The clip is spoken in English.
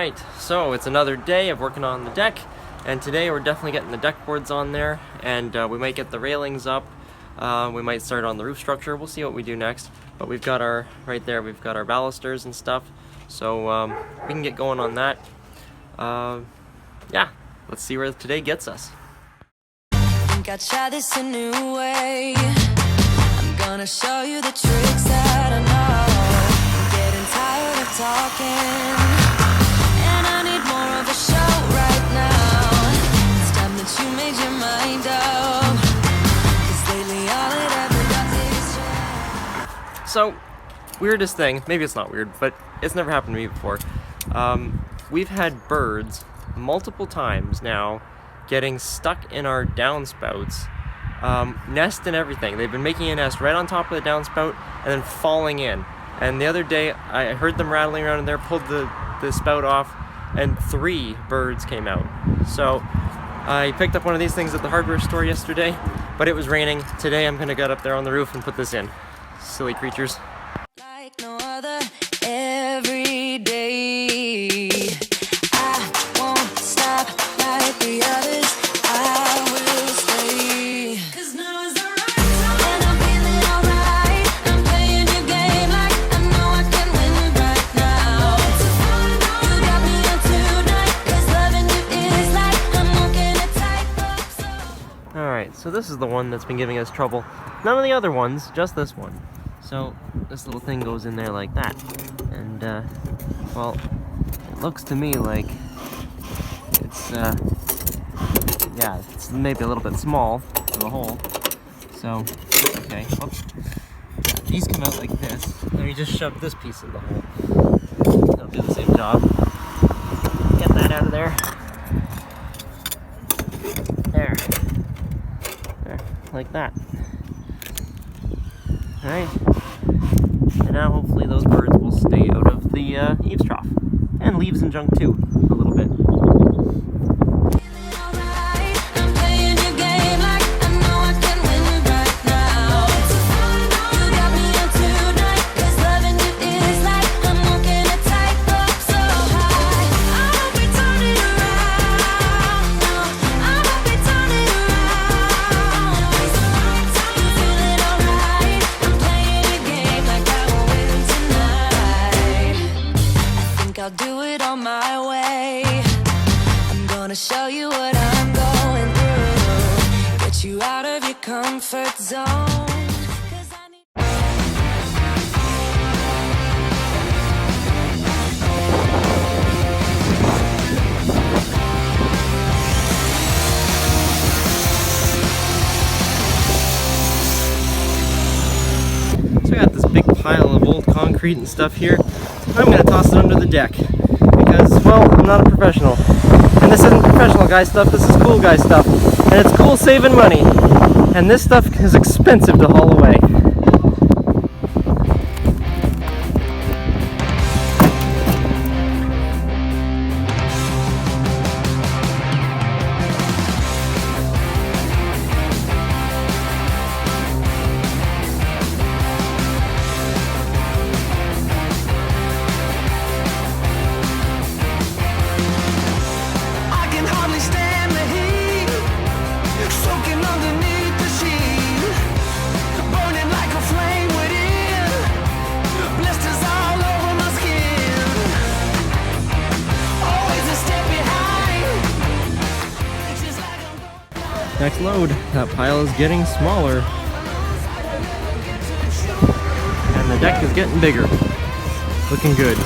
Alright, so it's another day of working on the deck, and today we're definitely getting the deck boards on there, and we might get the railings up, we might start on the roof structure, we'll see what we do next. But we've got our, right there, we've got our balusters and stuff, so we can get going on that. Yeah, let's see where today gets us. Think I'll try this a new way. I'm gonna show you the tricks that I know. I'm getting tired of talking, and I need more of a show right now. It's time that you made your mind up, 'cause lately all it ever does is change. So, weirdest thing, maybe it's not weird, but it's never happened to me before. We've had birds multiple times now getting stuck in our downspouts, nest and everything. They've been making a nest right on top of the downspout and then falling in. And the other day I heard them rattling around in there, pulled the spout off, and 3 birds came out. So I picked up one of these things at the hardware store yesterday, but it was raining. Today I'm gonna get up there on the roof and put this in. Silly creatures. Like no other every day. I won't stop like the others. I will stay. 'Cause now is the right time. And I'm feeling alright. I'm playing your game like I know I can win right now. You got me on tonight. 'Cause loving you is like I'm walking a tightrope. Alright, so this is the one that's been giving us trouble. None of the other ones, just this one. So this little thing goes in there like that. And, well, it looks to me like it's, yeah, it's maybe a little bit small for the hole. So, okay, oops. These come out like this. Then you just shove this piece in the hole. That'll do the same job. Get that out of there. There. There, like that. Alright. And now hopefully those birds will stay out of the eaves trough. And leaves and junk too, a little bit. I'm playing your game like I know I can win right now. You got me on tonight, 'cause loving you is like I'm walking a tightrope so high. I hope we turn it around. No, I hope we turn it around. It's the right time. You feeling alright? I'm playing your game like I will win tonight. I think I'll do it on my way. I'm gonna show you what I'm going through. Get you out of your comfort zone. 'Cause I need So I got this big pile of old concrete and stuff here. I'm gonna toss it under the deck because, well, I'm not a professional. And this isn't professional guy stuff, this is cool guy stuff. And it's cool saving money. And this stuff is expensive to haul away. I can hardly stand the heat, soaking underneath the sheet, burning like a flame within, blisters all over my skin, always a step behind, it's just like I'm going. Next load. That pile is getting smaller. And the deck is getting bigger. Looking good.